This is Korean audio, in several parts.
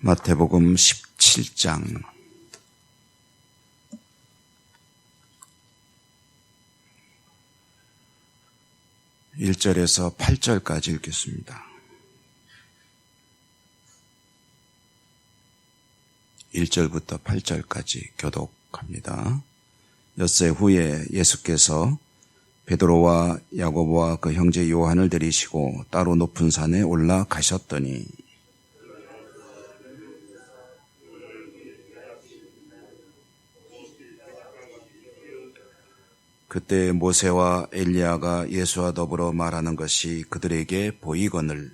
마태복음 17장 1절에서 8절까지 읽겠습니다. 1절부터 8절까지 교독합니다. 엿새 후에 예수께서 베드로와 야고보와 그 형제 요한을 데리시고 따로 높은 산에 올라가셨더니 그때 모세와 엘리야가 예수와 더불어 말하는 것이 그들에게 보이거늘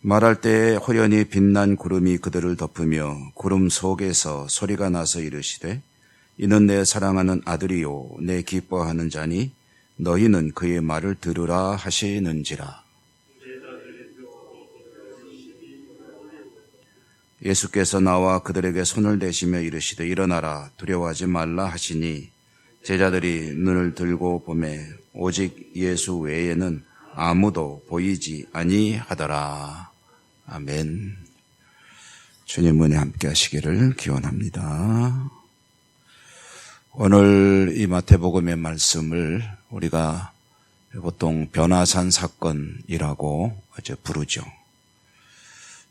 말할 때에 호련히 빛난 구름이 그들을 덮으며 구름 속에서 소리가 나서 이르시되 이는 내 사랑하는 아들이요 내 기뻐하는 자니 너희는 그의 말을 들으라 하시는지라. 예수께서 나와 그들에게 손을 대시며 이르시되 일어나라 두려워하지 말라 하시니 제자들이 눈을 들고 보매 오직 예수 외에는 아무도 보이지 아니하더라. 아멘. 주님 은혜 함께 하시기를 기원합니다. 오늘 이 마태복음의 말씀을 우리가 보통 변화산 사건이라고 부르죠.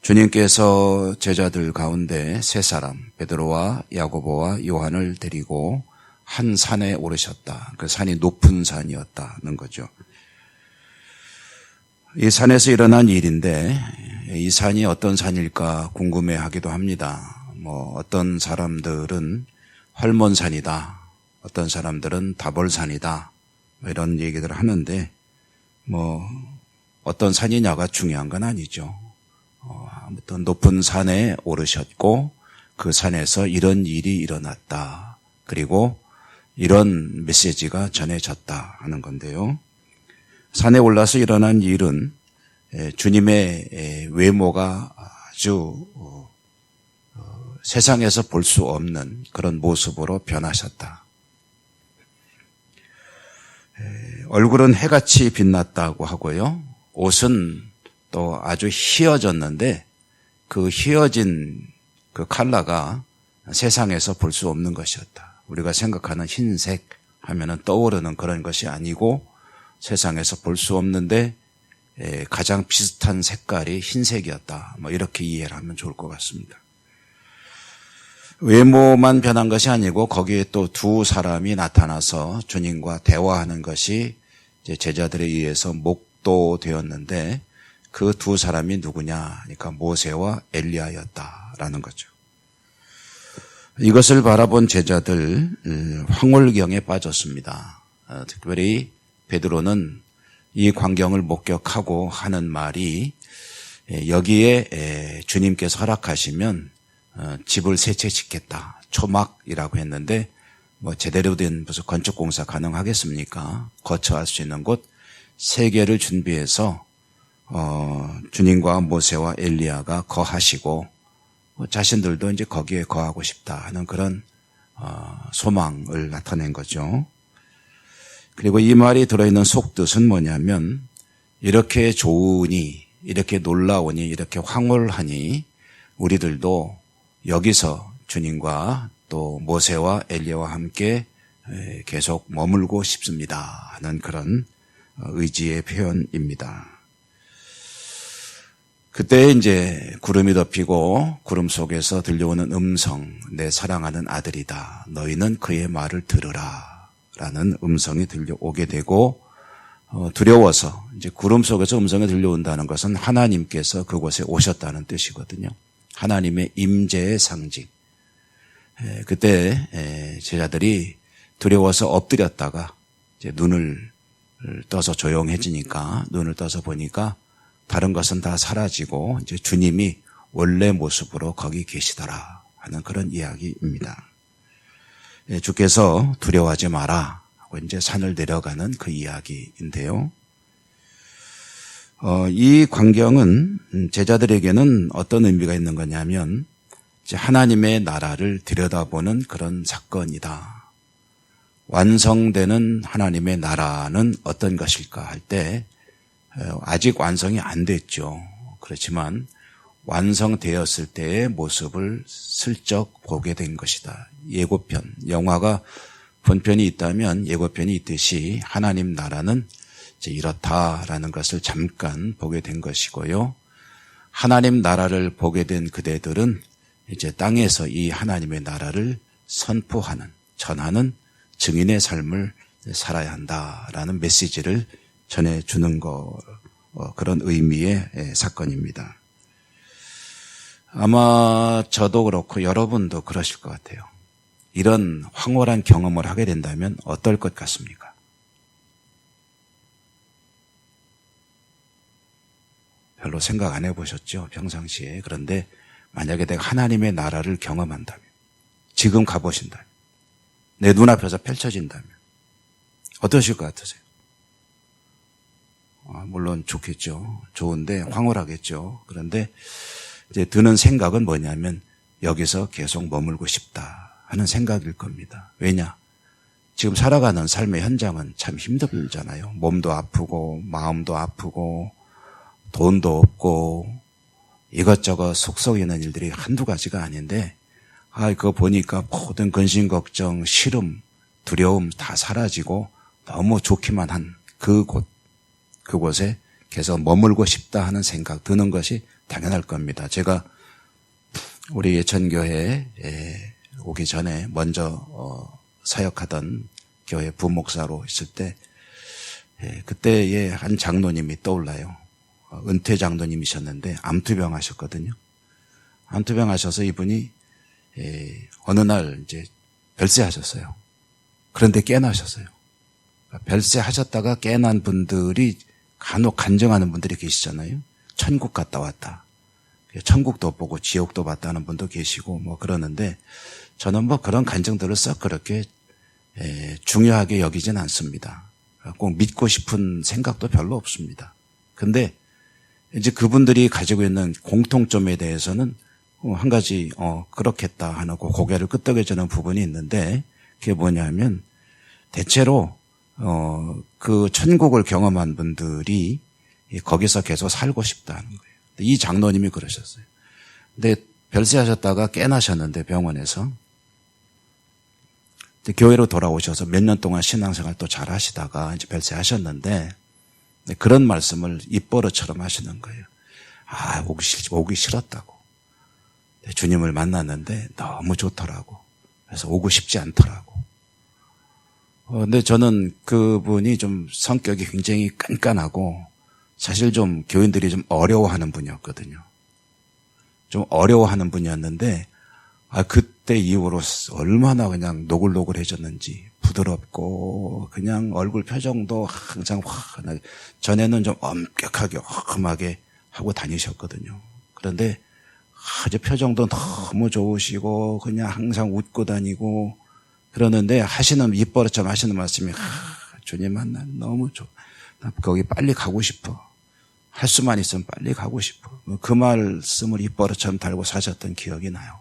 주님께서 제자들 가운데 세 사람 베드로와 야고보와 요한을 데리고 한 산에 오르셨다. 그 산이 높은 산이었다는 거죠. 이 산에서 일어난 일인데 이 산이 어떤 산일까 궁금해하기도 합니다. 어떤 사람들은 활몬산이다, 어떤 사람들은 다볼산이다 이런 얘기들을 하는데 어떤 산이냐가 중요한 건 아니죠. 아무튼 높은 산에 오르셨고 그 산에서 이런 일이 일어났다. 그리고 이런 메시지가 전해졌다 하는 건데요. 산에 올라서 일어난 일은 주님의 외모가 아주 세상에서 볼 수 없는 그런 모습으로 변하셨다. 얼굴은 해같이 빛났다고 하고요. 옷은 또 아주 희어졌는데 그 희어진 그 컬러가 세상에서 볼 수 없는 것이었다. 우리가 생각하는 흰색 하면은 떠오르는 그런 것이 아니고 세상에서 볼 수 없는데 가장 비슷한 색깔이 흰색이었다. 이렇게 이해를 하면 좋을 것 같습니다. 외모만 변한 것이 아니고 거기에 또 두 사람이 나타나서 주님과 대화하는 것이 제자들에 의해서 목도되었는데 그 두 사람이 누구냐? 그러니까 모세와 엘리야였다라는 거죠. 이것을 바라본 제자들 황홀경에 빠졌습니다. 특별히 베드로는 이 광경을 목격하고 하는 말이 여기에 주님께서 허락하시면 집을 세 채 짓겠다. 초막이라고 했는데 제대로 된 무슨 건축공사 가능하겠습니까? 거처할 수 있는 곳 세 개를 준비해서 주님과 모세와 엘리야가 거하시고 자신들도 이제 거기에 거하고 싶다 하는 그런 소망을 나타낸 거죠. 그리고 이 말이 들어있는 속뜻은 뭐냐면 이렇게 좋으니 이렇게 놀라우니 이렇게 황홀하니 우리들도 여기서 주님과 또 모세와 엘리야와 함께 계속 머물고 싶습니다 하는 그런 의지의 표현입니다. 그때 이제 구름이 덮이고 구름 속에서 들려오는 음성, 내 사랑하는 아들이다. 너희는 그의 말을 들으라. 라는 음성이 들려오게 되고 두려워서 이제 구름 속에서 음성이 들려온다는 것은 하나님께서 그곳에 오셨다는 뜻이거든요. 하나님의 임재의 상징. 그때 제자들이 두려워서 엎드렸다가 이제 눈을 떠서 조용해지니까 눈을 떠서 보니까 다른 것은 다 사라지고 이제 주님이 원래 모습으로 거기 계시더라 하는 그런 이야기입니다. 주께서 두려워하지 마라 하고 이제 산을 내려가는 그 이야기인데요. 이 광경은 제자들에게는 어떤 의미가 있는 거냐면 이제 하나님의 나라를 들여다보는 그런 사건이다. 완성되는 하나님의 나라는 어떤 것일까 할 때 아직 완성이 안 됐죠. 그렇지만 완성되었을 때의 모습을 슬쩍 보게 된 것이다. 예고편, 영화가 본편이 있다면 예고편이 있듯이 하나님 나라는 이제 이렇다라는 것을 잠깐 보게 된 것이고요. 하나님 나라를 보게 된 그대들은 이제 땅에서 이 하나님의 나라를 선포하는, 전하는 증인의 삶을 살아야 한다라는 메시지를 전해주는 그런 의미의 사건입니다. 아마 저도 그렇고 여러분도 그러실 것 같아요. 이런 황홀한 경험을 하게 된다면 어떨 것 같습니까? 별로 생각 안 해보셨죠? 평상시에. 그런데 만약에 내가 하나님의 나라를 경험한다면, 지금 가보신다면, 내 눈앞에서 펼쳐진다면 어떠실 것 같으세요? 물론 좋겠죠. 좋은데 황홀하겠죠. 그런데 이제 드는 생각은 뭐냐면 여기서 계속 머물고 싶다 하는 생각일 겁니다. 왜냐? 지금 살아가는 삶의 현장은 참 힘들잖아요. 몸도 아프고 마음도 아프고 돈도 없고 이것저것 속 썩이는 일들이 한두 가지가 아닌데 그거 보니까 모든 근심, 걱정, 시름, 두려움 다 사라지고 너무 좋기만 한 그곳에 계속 머물고 싶다 하는 생각 드는 것이 당연할 겁니다. 제가 우리 예천교회에 오기 전에 먼저 사역하던 교회 부목사로 있을 때 그때의 한 장로님이 떠올라요. 은퇴 장로님이셨는데 암투병 하셨거든요. 암투병 하셔서 이분이 어느 날 이제 별세하셨어요. 그런데 깨나셨어요. 별세하셨다가 깨난 분들이 간혹 간증하는 분들이 계시잖아요. 천국 갔다 왔다. 천국도 보고 지옥도 봤다는 분도 계시고 뭐 그러는데 저는 뭐 그런 간증들을 썩 그렇게 중요하게 여기진 않습니다. 꼭 믿고 싶은 생각도 별로 없습니다. 근데 이제 그분들이 가지고 있는 공통점에 대해서는 한 가지 그렇겠다 하는 고개를 끄덕여주는 부분이 있는데 그게 뭐냐면 대체로 그 천국을 경험한 분들이 거기서 계속 살고 싶다는 거예요. 이 장로님이 그러셨어요. 근데 별세하셨다가 깨나셨는데 병원에서 교회로 돌아오셔서 몇 년 동안 신앙생활 또 잘 하시다가 이제 별세하셨는데 그런 말씀을 입버릇처럼 하시는 거예요. 오기 싫었다고. 주님을 만났는데 너무 좋더라고. 그래서 오고 싶지 않더라고. 근데 저는 그분이 좀 성격이 굉장히 깐깐하고 사실 좀 교인들이 좀 어려워하는 분이었거든요. 좀 어려워하는 분이었는데 그때 이후로 얼마나 그냥 노글노글해졌는지 부드럽고 그냥 얼굴 표정도 항상 환하게 전에는 좀 엄격하게 험하게 하고 다니셨거든요. 그런데 아주 표정도 너무 좋으시고 그냥 항상 웃고 다니고 그러는데 하시는 입버릇처럼 하시는 말씀이 주님 만나 너무 좋아. 나 거기 빨리 가고 싶어. 할 수만 있으면 빨리 가고 싶어. 그 말씀을 입버릇처럼 달고 사셨던 기억이 나요.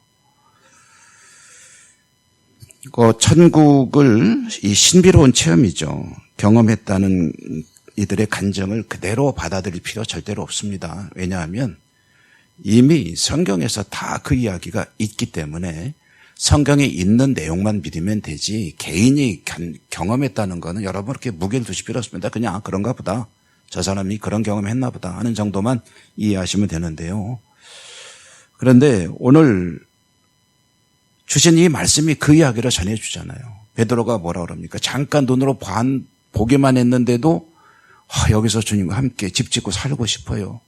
천국을 이 신비로운 체험이죠. 경험했다는 이들의 간증을 그대로 받아들일 필요 절대로 없습니다. 왜냐하면 이미 성경에서 다 그 이야기가 있기 때문에 성경에 있는 내용만 믿으면 되지 개인이 경험했다는 거는 여러분 그렇게 무게를 두실 필요 없습니다. 그냥 그런가 보다. 저 사람이 그런 경험했나 보다 하는 정도만 이해하시면 되는데요. 그런데 오늘 주신 이 말씀이 그 이야기를 전해주잖아요. 베드로가 뭐라 그럽니까? 잠깐 눈으로 보기만 했는데도 여기서 주님과 함께 집 짓고 살고 싶어요.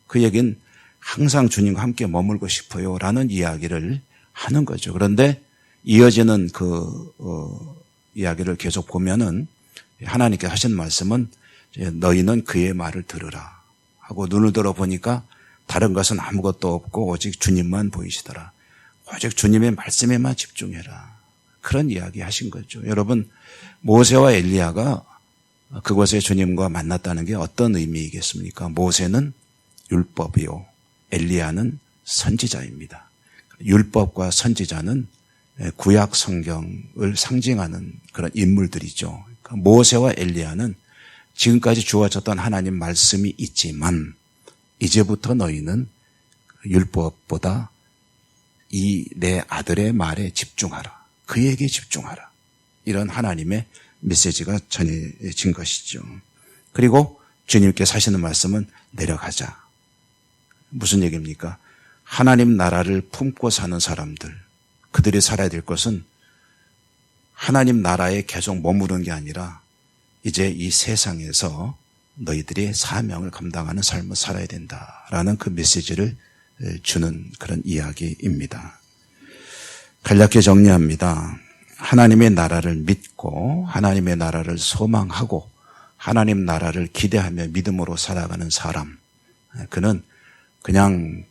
그 얘기는 항상 주님과 함께 머물고 싶어요 라는 이야기를 하는 거죠. 그런데 이어지는 이야기를 계속 보면은 하나님께 하신 말씀은 너희는 그의 말을 들으라 하고 눈을 들어보니까 다른 것은 아무것도 없고 오직 주님만 보이시더라. 오직 주님의 말씀에만 집중해라. 그런 이야기 하신 거죠. 여러분 모세와 엘리야가 그곳에 주님과 만났다는 게 어떤 의미이겠습니까? 모세는 율법이요, 엘리야는 선지자입니다. 율법과 선지자는 구약 성경을 상징하는 그런 인물들이죠. 그러니까 모세와 엘리야는 지금까지 주어졌던 하나님 말씀이 있지만 이제부터 너희는 율법보다 이 내 아들의 말에 집중하라. 그에게 집중하라. 이런 하나님의 메시지가 전해진 것이죠. 그리고 주님께서 하시는 말씀은 내려가자. 무슨 얘기입니까? 하나님 나라를 품고 사는 사람들, 그들이 살아야 될 것은 하나님 나라에 계속 머무르는 게 아니라 이제 이 세상에서 너희들이 사명을 감당하는 삶을 살아야 된다라는 그 메시지를 주는 그런 이야기입니다. 간략히 정리합니다. 하나님의 나라를 믿고 하나님의 나라를 소망하고 하나님 나라를 기대하며 믿음으로 살아가는 사람, 그는 그냥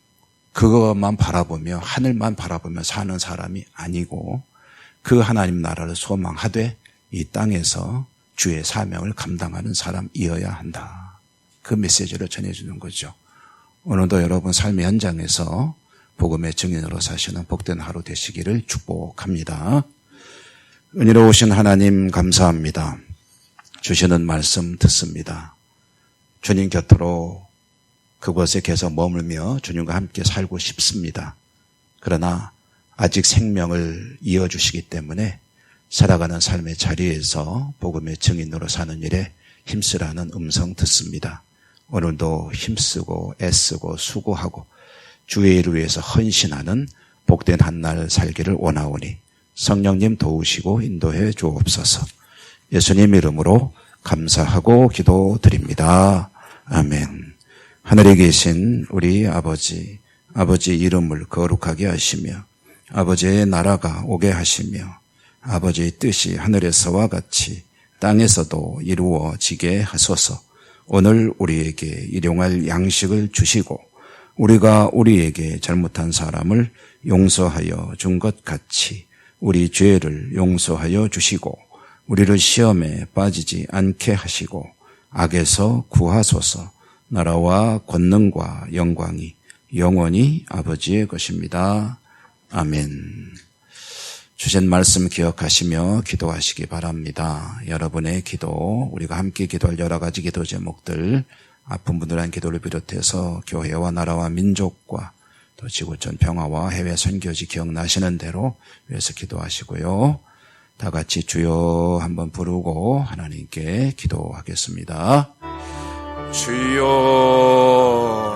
그것만 바라보며 하늘만 바라보며 사는 사람이 아니고 그 하나님 나라를 소망하되 이 땅에서 주의 사명을 감당하는 사람이어야 한다. 그 메시지를 전해주는 거죠. 오늘도 여러분 삶의 현장에서 복음의 증인으로 사시는 복된 하루 되시기를 축복합니다. 은혜로우신 하나님 감사합니다. 주시는 말씀 듣습니다. 주님 곁으로 그곳에 계속 머물며 주님과 함께 살고 싶습니다. 그러나 아직 생명을 이어주시기 때문에 살아가는 삶의 자리에서 복음의 증인으로 사는 일에 힘쓰라는 음성 듣습니다. 오늘도 힘쓰고 애쓰고 수고하고 주의 일을 위해서 헌신하는 복된 한날 살기를 원하오니 성령님 도우시고 인도해 주옵소서. 예수님 이름으로 감사하고 기도드립니다. 아멘. 하늘에 계신 우리 아버지 이름을 거룩하게 하시며 아버지의 나라가 오게 하시며 아버지의 뜻이 하늘에서와 같이 땅에서도 이루어지게 하소서. 오늘 우리에게 일용할 양식을 주시고 우리가 우리에게 잘못한 사람을 용서하여 준 것 같이 우리 죄를 용서하여 주시고 우리를 시험에 빠지지 않게 하시고 악에서 구하소서. 나라와 권능과 영광이 영원히 아버지의 것입니다. 아멘. 주신 말씀 기억하시며 기도하시기 바랍니다. 여러분의 기도, 우리가 함께 기도할 여러 가지 기도 제목들, 아픈 분들한 기도를 비롯해서 교회와 나라와 민족과 또 지구촌 평화와 해외 선교지 기억나시는 대로 위해서 기도하시고요. 다 같이 주여 한번 부르고 하나님께 기도하겠습니다. 주여